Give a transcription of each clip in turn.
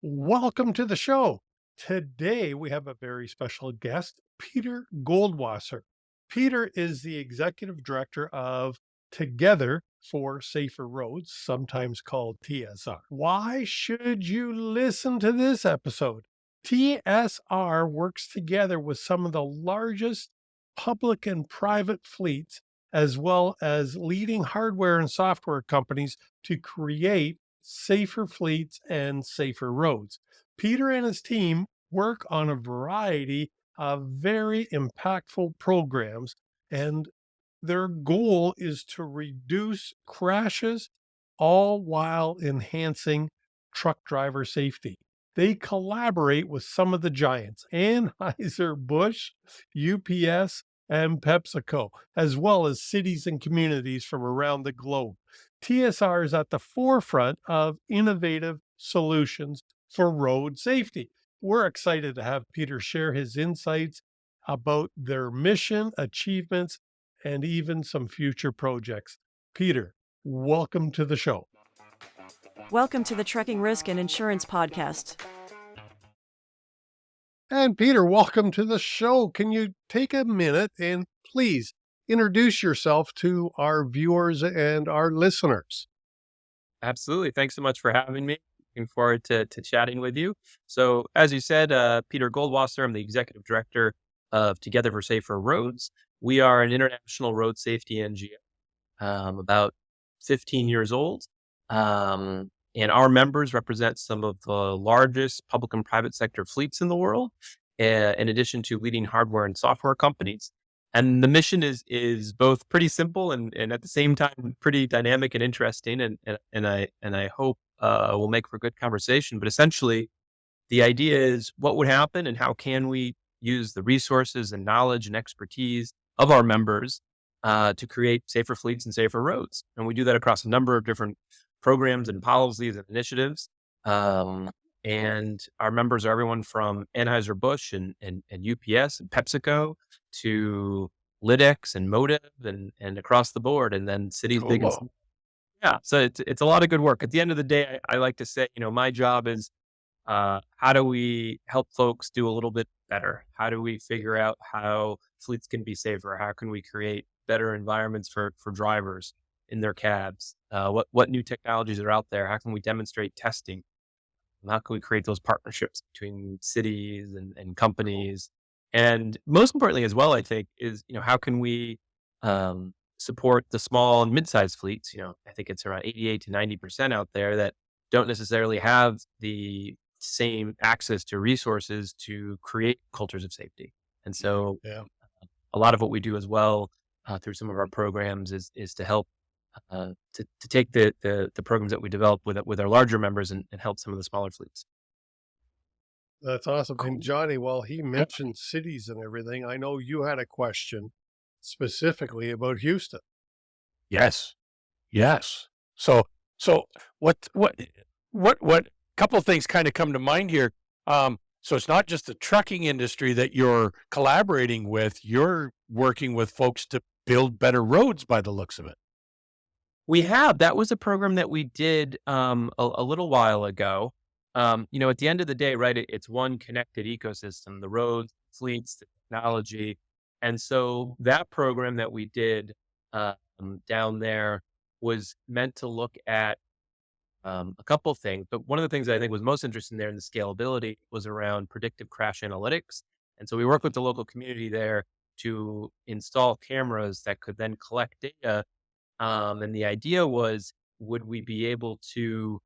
Welcome to the show. Today we have a very special guest, Peter Goldwasser. Peter is the executive director of Together for Safer Roads, sometimes called TSR. Why should you listen to this episode? TSR works together with some of the largest public and private fleets, as well as leading hardware and software companies to create safer fleets and safer roads. Peter and his team work on a variety of very impactful programs, and their goal is to reduce crashes, all while enhancing truck driver safety. They collaborate with some of the giants, Anheuser Busch, UPS, and PepsiCo, as well as cities and communities from around the globe. TSR is at the forefront of innovative solutions for road safety. We're excited to have Peter share his insights about their mission, achievements, and even some future projects. Peter, welcome to the show. Welcome to the Trucking Risk and Insurance Podcast. And Peter, welcome to the show. Can you take a minute and please introduce yourself to our viewers and our listeners? Absolutely. Thanks so much for having me. Looking forward to chatting with you. So, as you said, Peter Goldwasser, I'm the executive director of Together for Safer Roads. We are an international road safety NGO, about 15 years old. And our members represent some of the largest public and private sector fleets in the world, in addition to leading hardware and software companies. And the mission is both pretty simple and at the same time pretty dynamic and interesting. And I hope will make for good conversation. But essentially, the idea is what would happen and how can we use the resources and knowledge and expertise of our members to create safer fleets and safer roads. And we do that across a number of different programs and policies and initiatives. And our members are everyone from Anheuser Busch and UPS and PepsiCo to Lydex and Motive and across the board, and then cities big and Cool. small. Yeah, so it's a lot of good work. At the end of the day, I like to say, my job is how do we help folks do a little bit better? How do we figure out how fleets can be safer? How can we create better environments for drivers in their cabs? What new technologies are out there? How can we demonstrate testing? How can we create those partnerships between cities and companies? And most importantly as well, I think is, how can we support the small and mid-sized fleets? I think it's around 88 to 90% out there that don't necessarily have the same access to resources to create cultures of safety. And so Yeah. a lot of what we do as well through some of our programs is to help to take the programs that we develop with our larger members and help some of the smaller fleets. That's awesome. Cool. And Johnny, while he Yeah. mentioned cities and everything, I know you had a question specifically about Houston. Yes. Yes. So what couple of things kind of come to mind here. So it's not just the trucking industry that you're collaborating with, you're working with folks to build better roads by the looks of it. That was a program that we did a little while ago. At the end of the day, right, it's one connected ecosystem, the roads, fleets, the technology. And so that program that we did down there was meant to look at a couple things. But one of the things I think was most interesting there in the scalability was around predictive crash analytics. And so we worked with the local community there to install cameras that could then collect data. And the idea was, would we be able to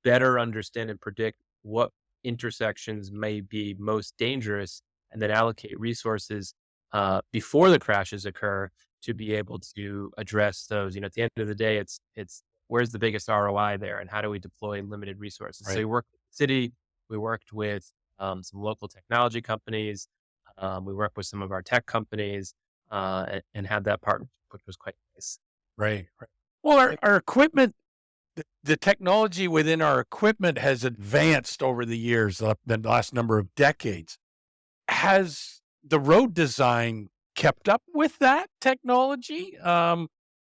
better understand and predict what intersections may be most dangerous and then allocate resources before the crashes occur to be able to address those. At the end of the day, it's where's the biggest ROI there and how do we deploy limited resources? So Right. we worked with the city, we worked with some local technology companies, we worked with some of our tech companies and had that partnership, which was quite nice. Right. Right. Well, our equipment, the technology within our equipment has advanced over the years, the last number of decades. Has the road design kept up with that technology?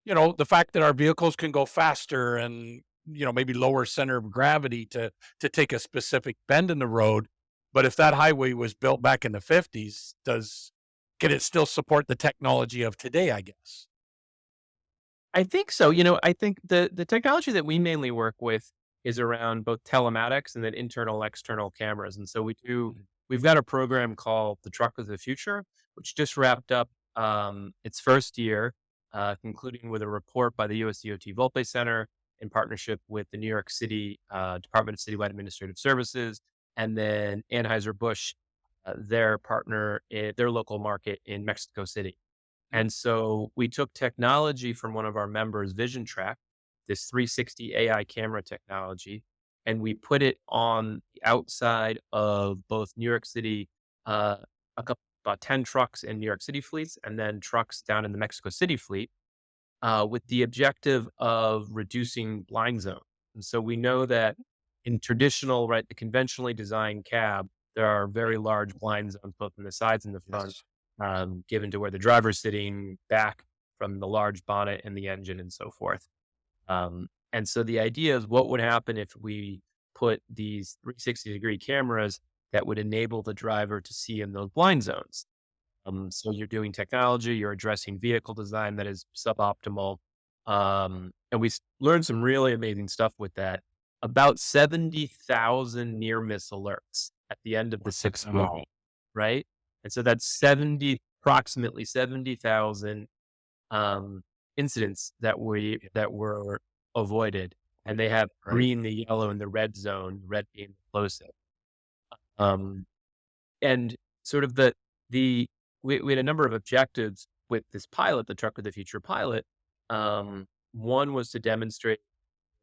The fact that our vehicles can go faster and maybe lower center of gravity to take a specific bend in the road. But if that highway was built back in the 50s, can it still support the technology of today, I guess? I think so. I think the technology that we mainly work with is around both telematics and then internal, external cameras. And so we've got a program called the Truck of the Future, which just wrapped up its first year, concluding with a report by the US DOT Volpe Center in partnership with the New York City Department of Citywide Administrative Services, and then Anheuser Busch, their partner, their local market in Mexico City. And so we took technology from one of our members, Vision Track, this 360 AI camera technology, and we put it on the outside of both New York City, about 10 trucks in New York City fleets, and then trucks down in the Mexico City fleet, with the objective of reducing blind zone. And so we know that in traditional, right, the conventionally designed cab, there are very large blind zones both in the sides and the front, Yes. given to where the driver's sitting back from the large bonnet and the engine and so forth. And so the idea is what would happen if we put these 360-degree cameras that would enable the driver to see in those blind zones. So you're doing technology, you're addressing vehicle design that is suboptimal. And we learned some really amazing stuff with that. About 70,000 near miss alerts at the end of the 6 month, Wow. right? And so that's approximately 70,000 incidents that were avoided, and they have Right. green, the yellow, and the red zone, red being the closest. Um, and sort of we had a number of objectives with this pilot, the Truck of the Future pilot. One was to demonstrate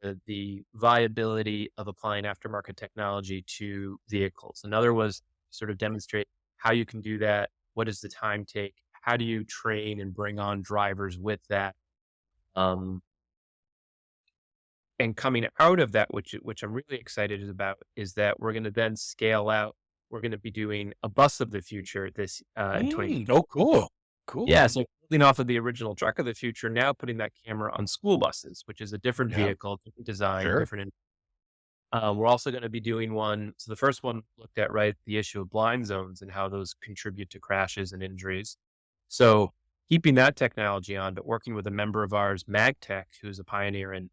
the viability of applying aftermarket technology to vehicles. Another was sort of demonstrate how you can do that. What does the time take? How do you train and bring on drivers with that? Um, and coming out of that, which I'm really excited about, is that we're going to then scale out. We're going to be doing a bus of the future this in 20. Oh, cool. Cool. Yeah, so building off of the original Truck of the Future, now putting that camera on school buses, which is a different Yeah. vehicle, different design, Sure. different. We're also going to be doing one. So the first one looked at, right, the issue of blind zones and how those contribute to crashes and injuries. So keeping that technology on, but working with a member of ours, MagTech, who's a pioneer in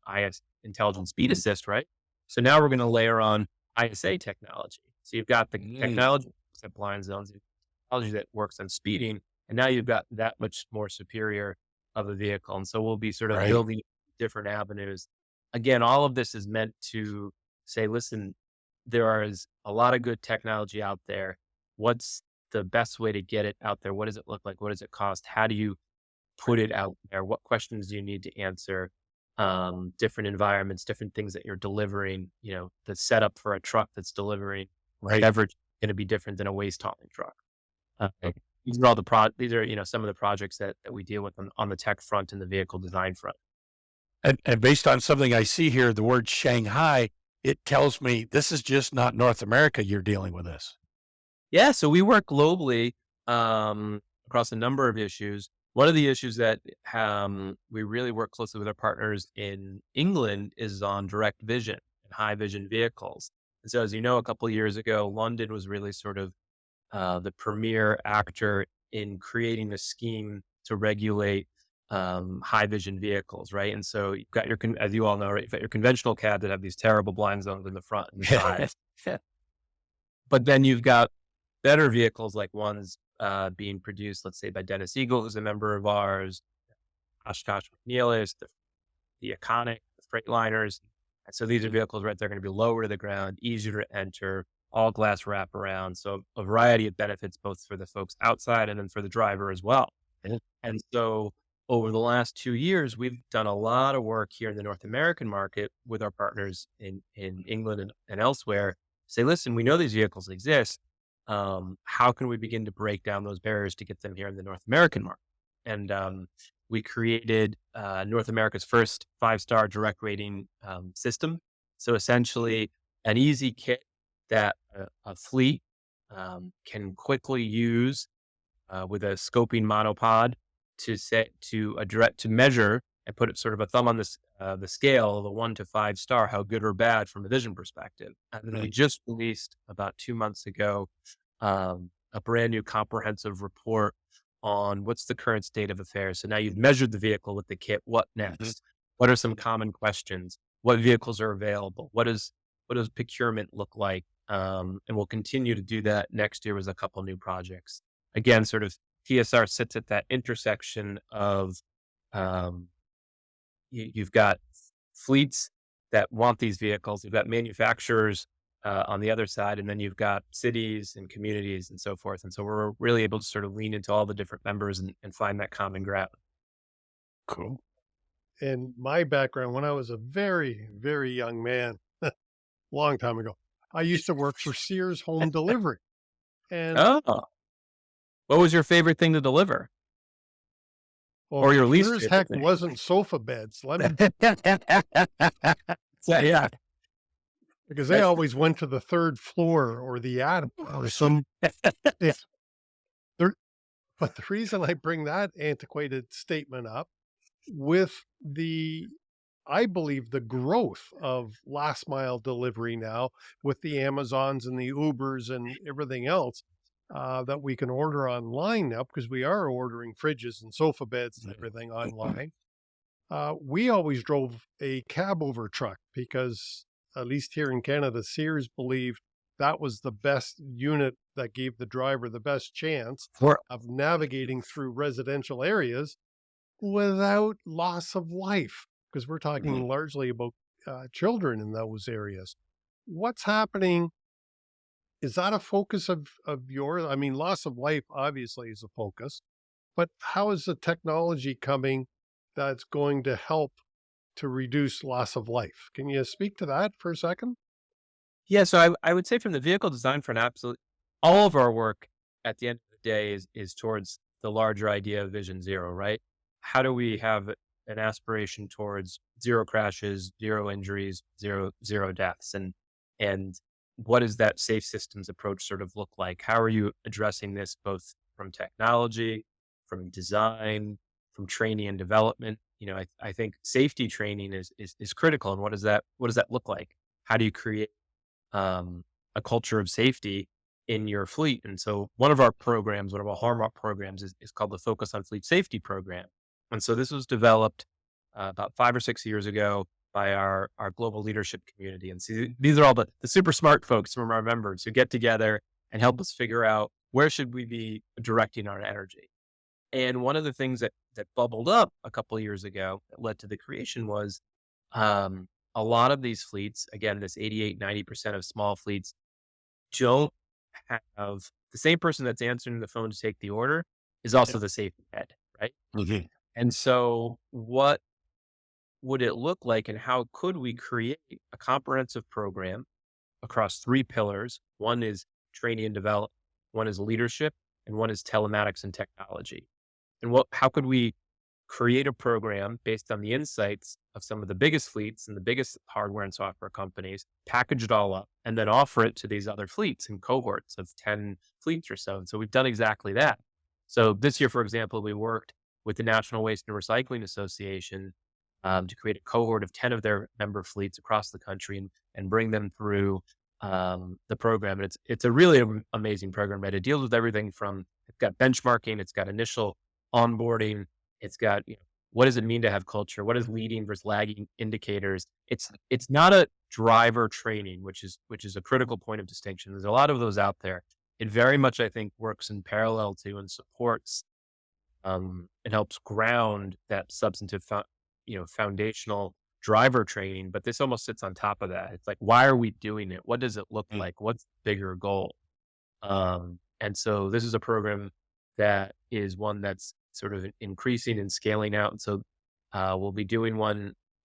intelligent speed assist, right? So now we're going to layer on ISA technology. So you've got the technology that works at blind zones, the technology that works on speeding, and now you've got that much more superior of a vehicle. And so we'll be sort of Right. building different avenues. Again, all of this is meant to say, listen, there is a lot of good technology out there. What's the best way to get it out there? What does it look like? What does it cost? How do you put it out there? What questions do you need to answer? Different environments, different things that you're delivering. The setup for a truck that's delivering Right. beverage going to be different than a waste hauling truck. Uh, Okay. these are these are some of the projects that we deal with on the tech front and the vehicle design front. And based on something I see here, the word Shanghai, it tells me this is just not North America you're dealing with this. Yeah, so we work globally across a number of issues. One of the issues that we really work closely with our partners in England is on direct vision and high vision vehicles. And so, as you know, a couple of years ago, London was really sort of the premier actor in creating a scheme to regulate high vision vehicles, right? And so you've got as you all know, right, you've got your conventional cab that have these terrible blind zones in the front and the side. But then you've got better vehicles like ones being produced, let's say by Dennis Eagle, who's a member of ours, Oshkosh McNeil, the Iconic, the Freightliners. And so these are vehicles, right? They're going to be lower to the ground, easier to enter, all glass wraparound. So a variety of benefits, both for the folks outside and then for the driver as well. Yeah. And so over the last 2 years, we've done a lot of work here in the North American market with our partners in England and elsewhere. Say, listen, we know these vehicles exist. How can we begin to break down those barriers to get them here in the North American market? And we created North America's first 5-star direct rating system. So essentially, an easy kit that a fleet can quickly use with a scoping monopod to measure and put sort of a thumb on this the scale, the 1 to 5 star, how good or bad from a vision perspective. And then we Right. just released about 2 months ago a brand new comprehensive report on what's the current state of affairs. So now you've measured the vehicle with the kit. What Mhm. next? What are some common questions? What vehicles are available? What does procurement look like? And we'll continue to do that next year with a couple new projects. Again, sort of TSR sits at that intersection of um, you've got fleets that want these vehicles. You've got manufacturers on the other side, and then you've got cities and communities and so forth. And so we're really able to sort of lean into all the different members and find that common ground. Cool. In my background, when I was a very, very young man, long time ago, I used to work for Sears Home Delivery. And Oh, what was your favorite thing to deliver, well, or your sure least as favorite heck thing? wasn't sofa beds. Let me, So, yeah, because they that's always went to the third floor or the attic or some, yeah. There, but the reason I bring that antiquated statement up with I believe the growth of last mile delivery now with the Amazons and the Ubers and everything else that we can order online now because we are ordering fridges and sofa beds and everything online. We always drove a cab over truck because, at least here in Canada, Sears believed that was the best unit that gave the driver the best chance for of navigating through residential areas without loss of life, because we're Mhm. talking largely about children in those areas. What's happening? Is that a focus of yours? I mean, loss of life obviously is a focus, but how is the technology coming that's going to help to reduce loss of life? Can you speak to that for a second? Yeah, so I would say from the vehicle design front, absolutely, all of our work at the end of the day is towards the larger idea of Vision Zero, right? How do we have an aspiration towards zero crashes, zero injuries, zero deaths, and what does that safe systems approach sort of look like? How are you addressing this both from technology, from design, from training and development? I think safety training is critical. And what does that look like? How do you create um, a culture of safety in your fleet? And so one of our programs, one of our hallmark programs is called the Focus on Fleet Safety Program. And so this was developed about 5 or 6 years ago by our global leadership community. And so these are all the super smart folks from our members who get together and help us figure out where should we be directing our energy. And one of the things that bubbled up a couple of years ago that led to the creation was um, a lot of these fleets, again, this 88, 90% of small fleets don't have the same person that's answering the phone to take the order is Yeah. also the safety head, right? Mhm. And so what would it look like and how could we create a comprehensive program across 3 pillars? One is training and develop, one is leadership, and one is telematics and technology. And how could we create a program based on the insights of some of the biggest fleets and the biggest hardware and software companies, package it all up, and then offer it to these other fleets in cohorts of 10 fleets or so. And so we've done exactly that. So this year, for example, we worked with the National Waste and Recycling Association to create a cohort of 10 of their member fleets across the country and bring them through the program. And it's a really amazing program, right? It deals with everything from it's got benchmarking, it's got initial onboarding, it's got, what does it mean to have culture? What is leading versus lagging indicators? It's not a driver training, which is a critical point of distinction. There's a lot of those out there. It very much, I think, works in parallel to and supports and helps ground that substantive, foundational driver training. But this almost sits on top of that. It's like, why are we doing it? What does it look Mm. like? What's the bigger goal? And so this is a program that is one that's sort of increasing and scaling out. And so we'll be doing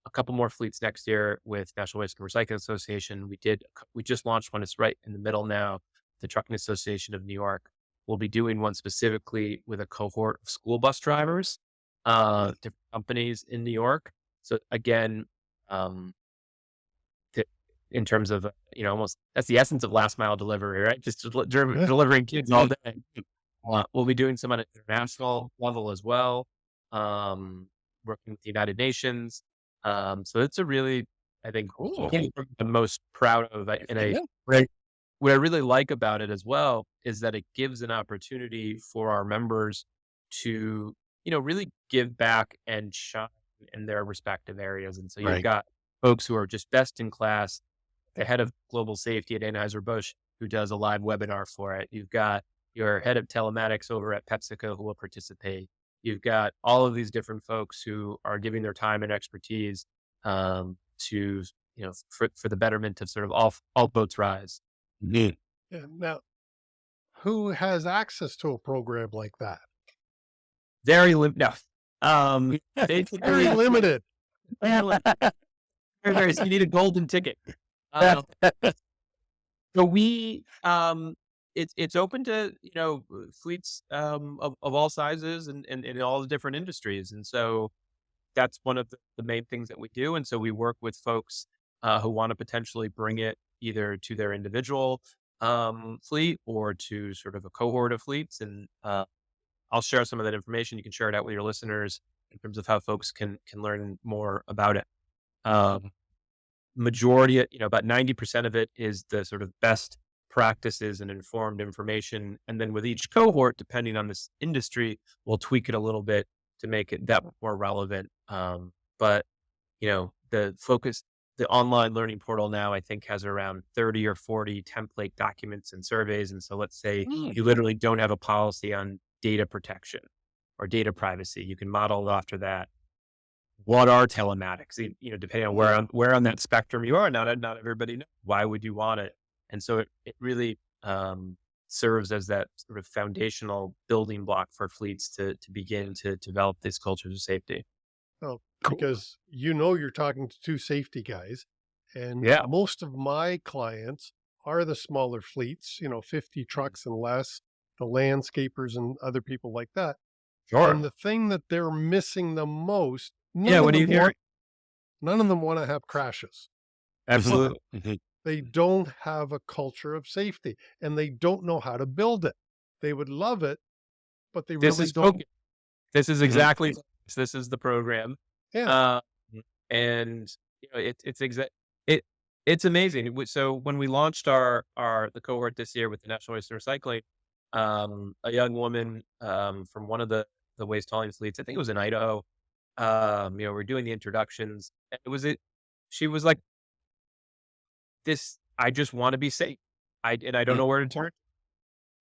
a couple more fleets next year with National Waste and Recycling Association. We just launched one. It's right in the middle now. The Trucking Association of New York. We'll be doing one specifically with a cohort of school bus drivers, different companies in New York. So again, um, to in terms of, almost that's the essence of last mile delivery, right? Just Yeah. delivering kids all day. We'll be doing some on an international level as well, um, working with the United Nations. So it's a really, I think, Cool. thing I'm the most proud of. Yeah. Right. What I really like about it as well is that it gives an opportunity for our members to, really give back and shine in their respective areas. And so you've Right. got folks who are just best in class, the head of global safety at Anheuser Busch, who does a live webinar for it. You've got your head of telematics over at PepsiCo who will participate. You've got all of these different folks who are giving their time and expertise to, for the betterment of sort of all boats rise. Mhm. Yeah. Now, who has access to a program like that? Very no. Very Basically, limited. you need a golden ticket. Uh, so it's open to fleets of all sizes and in all the different industries, and so that's one of the main things that we do. And so we work with folks who want to potentially bring it either to their individual fleet or to sort of a cohort of fleets. And I'll share some of that information. You can share it out with your listeners in terms of how folks can learn more about it. Um, Majority, about 90% of it is the sort of best practices and informed information. And then with each cohort, depending on this industry, we'll tweak it a little bit to make it that much more relevant. But, the focus, the online learning portal now, I think has around 30 or 40 template documents and surveys. And so let's say Mm. you literally don't have a policy on data protection or data privacy. You can model it after that. What are telematics? Depending on where on that spectrum you are, not everybody knows. Why would you want it? And so it really serves as that sort of foundational building block for fleets to begin to develop these cultures of safety. Oh, Cool. because you're talking to two safety guys, and Yeah. most of my clients are the smaller fleets, 50 trucks and less, the landscapers and other people like that. And the thing that they're missing the most, Yeah. What do you hear? none of them want to have crashes. Absolutely. Mhm. They don't have a culture of safety, and they don't know how to build it. They would love it, but they This really is don't. focus. This is Mhm. exactly this is the program. Yeah. Uh, and it it's amazing. So when we launched the cohort this year with the National Waste and Recycling, a young woman from one of the waste hauling fleets, I think it was in Idaho. We're doing the introductions. And she was like, "This, I just want to be safe. I don't know where to turn.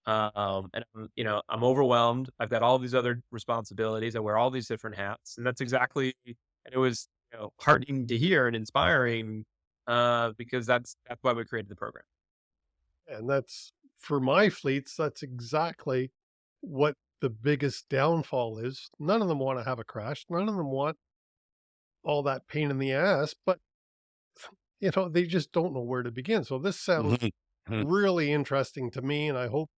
And I'm overwhelmed. I've got all these other responsibilities. I wear all these different hats, and that's exactly. And it was heartening to hear and inspiring because that's why we created the program. And that's for my fleets, that's exactly what the biggest downfall is. None of them want to have a crash. None of them want all that pain in the ass, but they just don't know where to begin. So this sounds Mhm. Mhm. really interesting to me, and I hope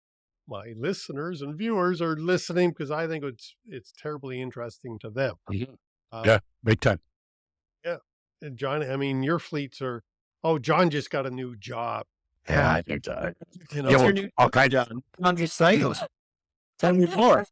my listeners and viewers are listening because I think it's terribly interesting to them. Mhm. Uh, Yeah, big time. yeah, and John, I mean, your fleets are. Oh, John just got a new job. Yeah, I think You know, yeah, What's well, your new all kinds of on your sales? Tell me more.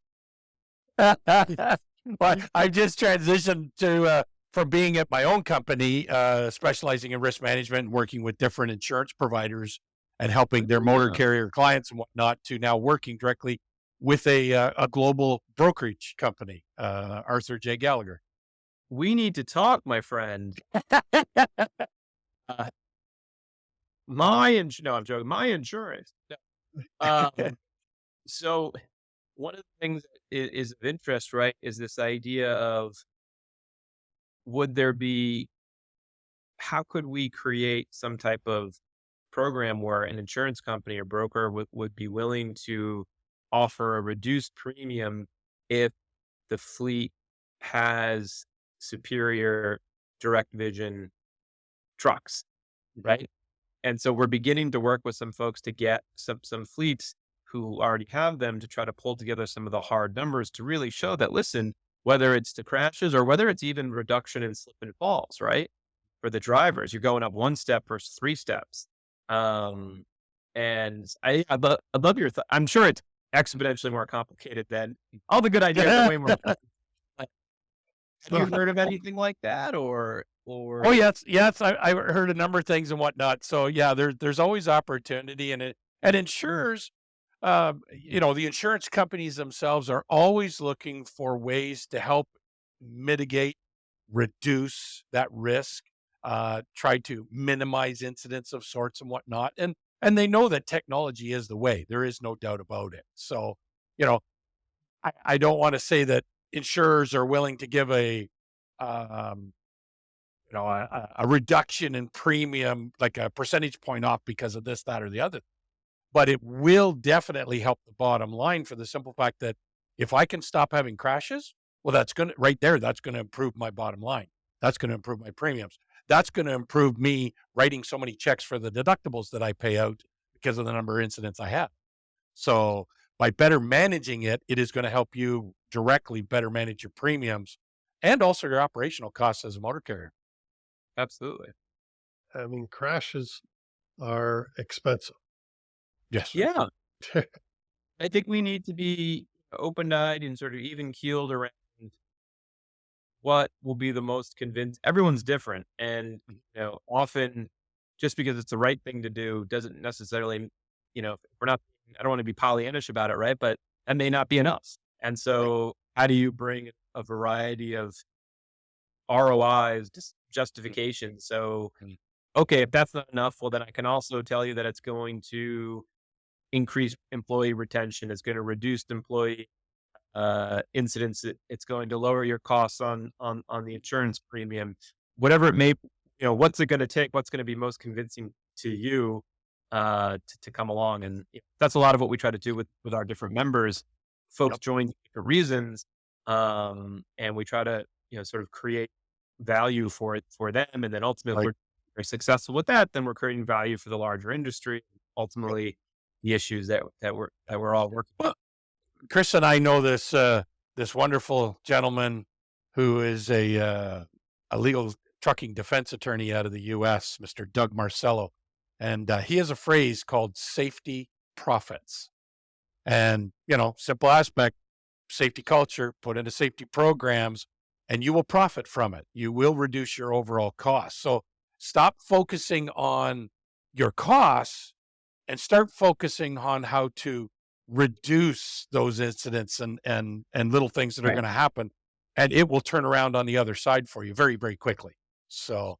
Well, I just transitioned to from being at my own company, specializing in risk management and working with different insurance providers and helping their motor carrier clients and whatnot, to now working directly with a global brokerage company, Arthur J. Gallagher. We need to talk, my friend. Uh, no, I'm joking. My insurance. No. So one of the things that is of interest, right, is this idea of how could we create some type of program where an insurance company or broker would be willing to offer a reduced premium if the fleet has superior direct vision trucks, right? And so we're beginning to work with some folks to get some fleets who already have them to try to pull together some of the hard numbers to really show that, listen, whether it's the crashes or whether it's even reduction in slip and falls, right? For the drivers, you're going up one step versus three steps. And I love your I'm sure it's exponentially more complicated than all the good ideas are way more. Have you heard of anything like that, or or Oh, yes, yes, I heard a number of things and whatnot. So, yeah, there's always opportunity, and insurers, the insurance companies themselves are always looking for ways to help mitigate, reduce that risk, try to minimize incidents of sorts and whatnot, and they know that technology is the way. There is no doubt about it. So, you know, I don't wanna say that insurers are willing to give um a reduction in premium, like a percentage point off because of this, that, or the other. But it will definitely help the bottom line for the simple fact that if I can stop having crashes, well, that's gonna improve my bottom line. That's gonna improve my premiums. That's gonna improve me writing so many checks for the deductibles that I pay out because of the number of incidents I have. So by better managing it, it is gonna help you directly better manage your premiums and also your operational costs as a motor carrier. absolutely. I mean, crashes are expensive. Yes. Yeah. I think we need to be open-eyed and sort of even-keeled around what will be the most everyone's different, and, often just because it's the right thing to do doesn't necessarily, if we're not I don't wanna be Pollyannish about it, right? But that may not be enough. And Right. so how do you bring a variety of ROIs, just Mm, justification? So, mm, okay, if that's not enough, well, then I can also tell you that it's going to increase employee retention, it's gonna reduce employee incidents. It's going to lower your costs on the insurance premium, whatever it may. What's it going to take? What's going to be most convincing to you to come along? And that's a lot of what we try to do with our different members. Folks yep. join for different reasons, and we try to sort of create value for them, and then ultimately, if Right. we're successful with that, then we're creating value for the larger industry. Yep. Ultimately, the issues that we're all working. Well, Chris and I know this wonderful gentleman who is a legal trucking defense attorney out of the US, Mr. Doug Marcello. And he has a phrase called safety profits. And, simple aspect, safety culture, put into safety programs, and you will profit from it. You will reduce your overall costs. So stop focusing on your costs and start focusing on how to reduce those incidents and little things that are Right. going to happen, and it will turn around on the other side for you very, very quickly. So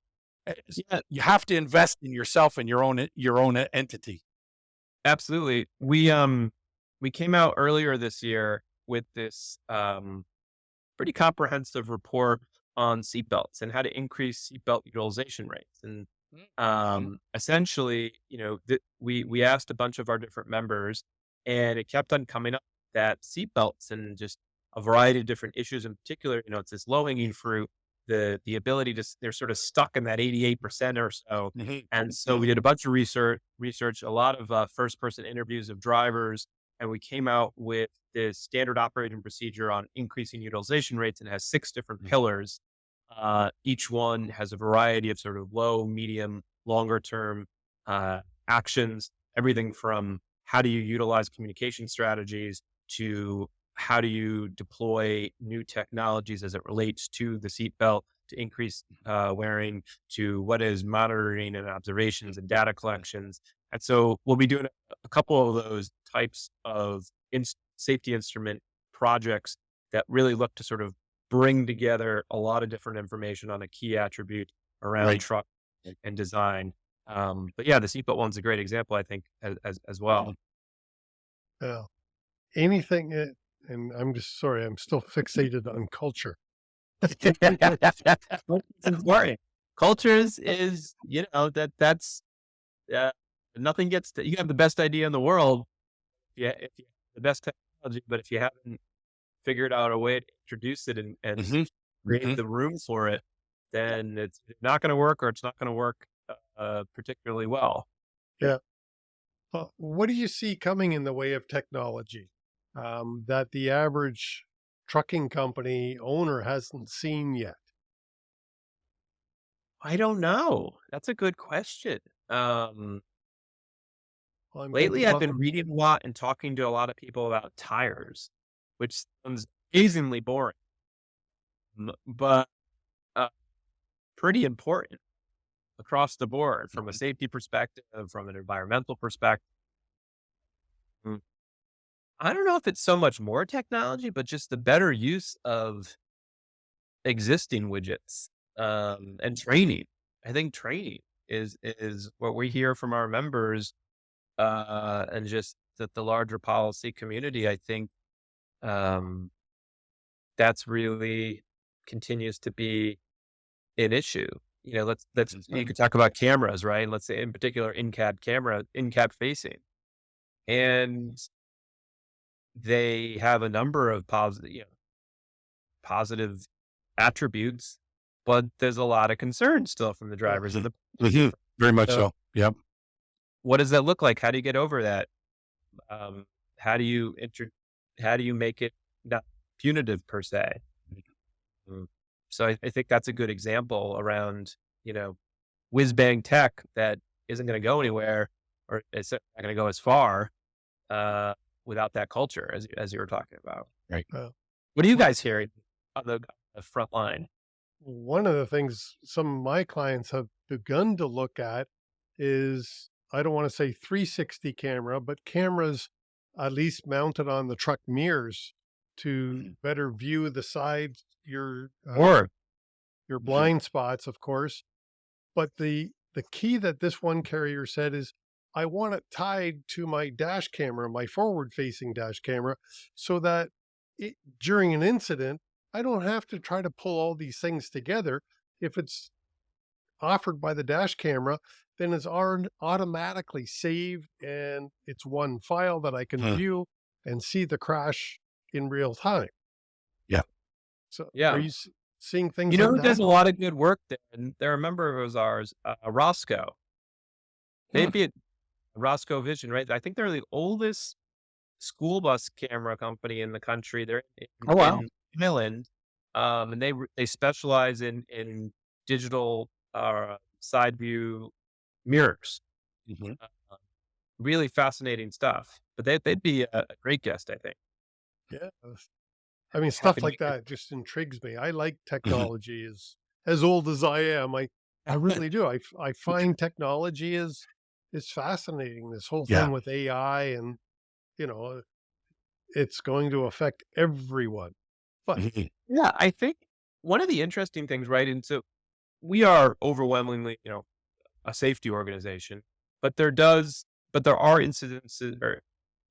Yeah, you have to invest in yourself and your own entity. absolutely. We came out earlier this year with this pretty comprehensive report on seatbelts and how to increase seatbelt utilization rates. And Mhm. essentially, we asked a bunch of our different members, and it kept on coming up that seatbelts and just a variety of different issues in particular. It's this low hanging fruit. The ability they're sort of stuck in that 88% or so. Mhm. And so we did a bunch of research, a lot of first person interviews of drivers, and we came out with this standard operating procedure on increasing utilization rates, and it has 6 different Mhm. pillars. Each one has a variety of sort of low, medium, longer term actions, everything from how do you utilize communication strategies to how do you deploy new technologies as it relates to the seatbelt to increase wearing, to what is monitoring and observations and data collections. And so we'll be doing a couple of those types of safety instrument projects that really look to sort of bring together a lot of different information on a key attribute around Right. truck and design. But yeah, the seatbelt one's a great example, I think, as well. Mhm. Yeah. Anything, and I'm just sorry, I'm still fixated on culture. Well, it's important. Cultures is, that's uh, nothing gets to, you have the best idea in the world. Yeah, if you have the best technology, but if you haven't figured out a way to introduce it and Mhm. create Mhm. the room for it, Yep. then it's not going to work, or it's not going to work particularly well. Yeah. What do you see coming in the way of technology that the average trucking company owner hasn't seen yet? I don't know. That's a good question. Well, I'm Lately, thinking, I've well, been reading a lot and talking to a lot of people about tires, which sounds amazingly boring. But uh, pretty important across the board from a safety perspective, from an environmental perspective. Mm. I don't know if it's so much more technology, but just the better use of existing widgets, and training. I think training is what we hear from our members, and just that the larger policy community. I think um, that's really continues to be an issue. Let's you could talk about cameras, right? Let's say in particular in cab facing, and they have a number of positive attributes, but there's a lot of concern still from the drivers of the. Mhm. Very much So so. Yep. what does that look like? How do you get over that? Um, how do you how do you make it not punitive per se? Mm. So I think that's a good example around, whiz bang tech that isn't going to go anywhere, or it's not going to go as far, without that culture, as you were talking about. Right. What are you guys hearing on the front line? One of the things some of my clients have begun to look at is, I don't want to say 360 camera, but cameras at least mounted on the truck mirrors to better view the sides, Or your blind spots, of course. But the key that this one carrier said is, I want it tied to my dash camera, my forward facing dash camera, so that during an incident, I don't have to try to pull all these things together. If it's offered by the dash camera, then it's automatically saved and it's one file that I can view and see the crash in real time. Yeah. So are yeah, you seeing things you know like who that? does a lot of good work there, and they're a member of ours, Roscoe. Hmm. They'd be at Roscoe Vision, right? I think they're the oldest school bus camera company in the country. They're Oh, wow. in Finland, and they specialize in digital side view mirrors. Mhm. Uh, Really fascinating stuff. But they'd be a great guest, I think. Yeah. I mean, Happy stuff to like hear. that just intrigues me. I like Mhm. technology as old as I am. I really do. I find technology is fascinating. This whole Yeah. thing with AI and, you know, it's going to affect everyone. But Mhm. Yeah, I think one of the interesting things, right? And so we are overwhelmingly, a safety organization, but there are incidences or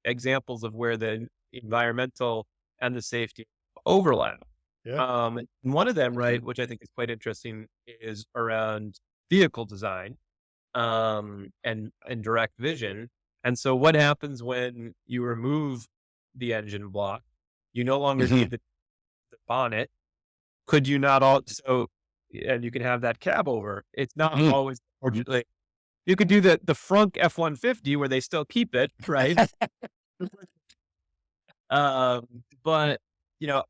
examples of where the environmental and the safety overlap. yeah, And one of them, right, which I think is quite interesting, is around vehicle design, and direct vision. And so, what happens when you remove the engine block? You no longer Mhm. need the bonnet. Could you not also, and you can have that cab over? It's not Mhm. always, unfortunately. You could do the Frunk F-150 where they still keep it, right? But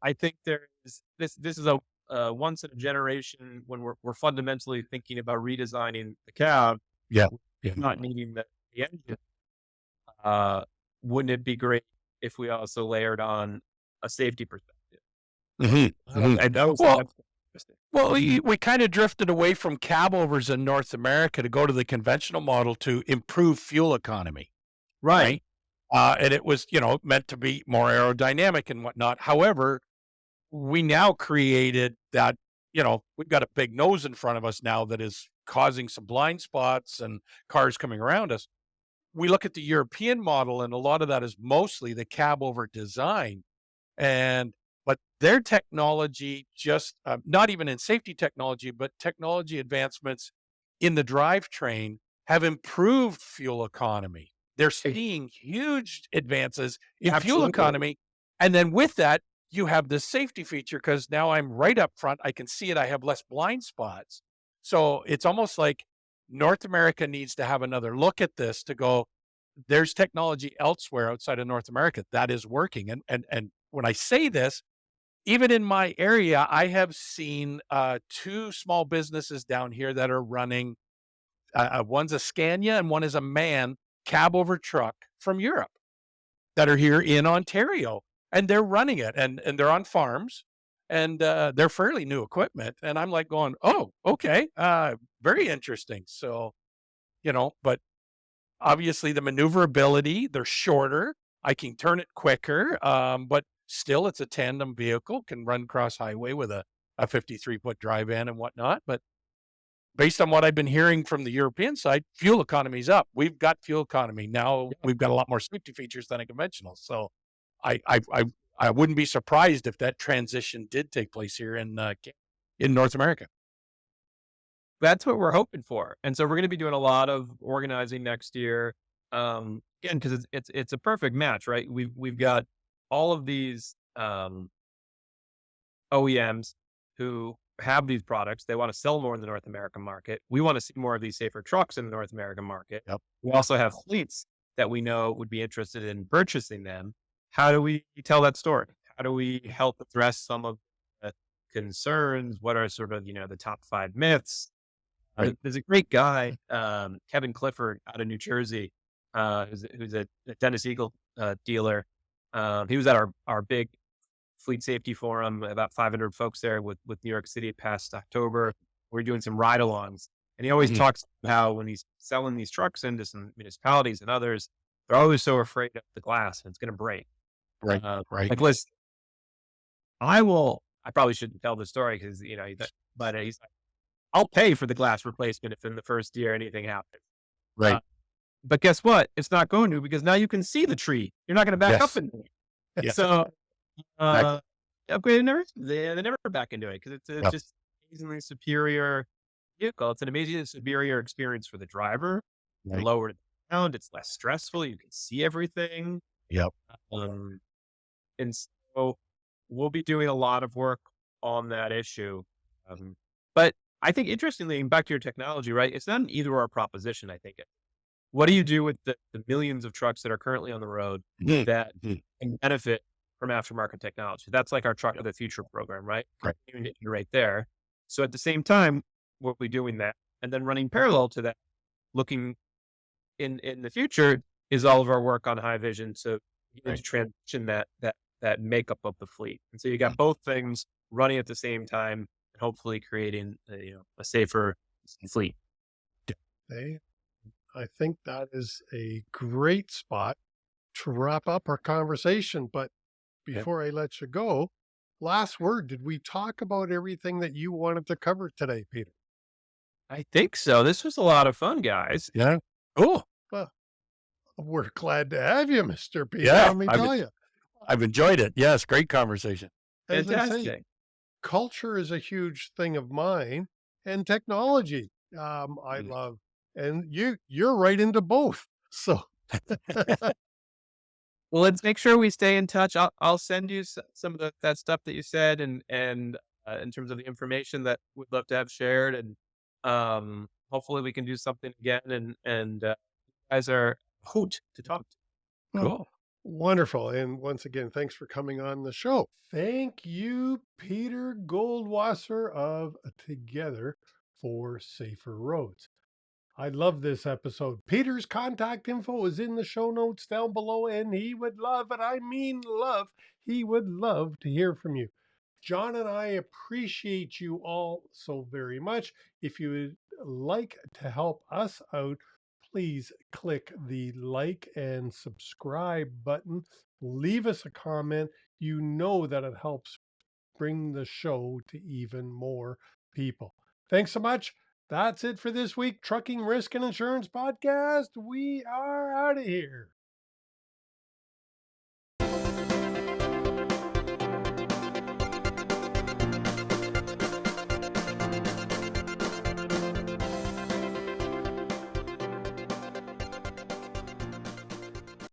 I think this is a once in a generation when we're fundamentally thinking about redesigning the cab, Yeah. Yeah. not needing the engine. Uh, wouldn't it be great if we also layered on a safety perspective? Mhm. Mhm. I know Well, that's interesting. we kind of drifted away from cab overs in North America to go to the conventional model to improve fuel economy, Right. right? And it was, meant to be more aerodynamic and whatnot. However, we now created that, we've got a big nose in front of us now that is causing some blind spots and cars coming around us. We look at the European model, and a lot of that is mostly the cab over design. And but their technology just not even in safety technology, but technology advancements in the drivetrain have improved fuel economy. They're seeing huge advances in fuel Absolutely. economy. And then with that, you have this safety feature because now I'm right up front. I can see it. I have less blind spots. So it's almost like North America needs to have another look at this to go, there's technology elsewhere outside of North America that is working. And when I say this, even in my area, I have seen two small businesses down here that are running. One's a Scania and one is a MAN cab over truck from Europe that are here in Ontario, and they're running it, and they're on farms, and they're fairly new equipment. And I'm like going, oh, okay, very interesting. So, but obviously the maneuverability, they're shorter. I can turn it quicker, but still it's a tandem vehicle, can run cross highway with a 53-foot drive in and whatnot. But based on what I've been hearing from the European side, fuel economy's up. We've got fuel economy. Now we've got a lot more safety features than a conventional. So I I I, I wouldn't be surprised if that transition did take place here in North America. That's what we're hoping for. And so we're going to be doing a lot of organizing next year. Again, because it's a perfect match, right? We've got all of these OEMs who have these products. They want to sell more in the North American market. We want to see more of these safer trucks in the North American market. Yep. We also have fleets that we know would be interested in purchasing them. How do we tell that story? How do we help address some of the concerns? What are sort of, the top 5 myths? Right. There's a great guy, Kevin Clifford out of New Jersey, who's a Dennis Eagle dealer. He was at our big fleet safety forum, about 500 folks there with New York City past October. We're doing some ride alongs. And he always Mhm. talks about how when he's selling these trucks into some municipalities and others, they're always so afraid of the glass and it's going to break. Right. Right. Like, listen, I probably shouldn't tell the story because, but he's like, I'll pay for the glass replacement if in the first year anything happens. Right. But guess what? It's not going to, because now you can see the tree. You're not going to back up Yes. into it. Yes. So, Exactly. upgrade never, they never back into it because it's a Yep. just amazingly superior vehicle. It's an amazingly superior experience for the driver. You're Right. lower to the ground. It's less stressful. You can see everything. Yep. Um, and so we'll be doing a lot of work on that issue. But I think interestingly, and back to your technology, right? It's not an either or proposition. I think what do you do with the millions of trucks that are currently on the road Mhm. that Mhm. can benefit from aftermarket technology? That's like our Truck of the Future program, right? Right. Continuing to iterate there. So at the same time, we'll be doing that, and then running parallel to that, looking in the future is all of our work on high vision. So you need Right. to transition that makeup of the fleet, and so you got both things running at the same time, and hopefully creating a safer fleet. Hey, I think that is a great spot to wrap up our conversation. But Yep. before I let you go, last word, did we talk about everything that you wanted to cover today, Peter? I think so. This was a lot of fun, guys. Yeah. Cool. Well, we're glad to have you, Mr. Peter. Yeah. Let me tell you, I've enjoyed it. Yes. Great conversation. as I say, Fantastic. culture is a huge thing of mine, and technology, I Mm. love, and you're right into both. So Well, let's make sure we stay in touch. I'll send you some of that stuff that you said, and in terms of the information that we'd love to have shared, and hopefully we can do something again. And you guys are a hoot to talk to. well, Cool. wonderful. And once again, thanks for coming on the show. Thank you, Peter Goldwasser of Together for Safer Roads. I love this episode. Peter's contact info is in the show notes down below, and he would love, and I mean love, he would love to hear from you. John and I appreciate you all so very much. If you would like to help us out, please click the like and subscribe button. Leave us a comment. You know that it helps bring the show to even more people. Thanks so much. That's it for this week. Trucking Risk and Insurance Podcast. We are out of here.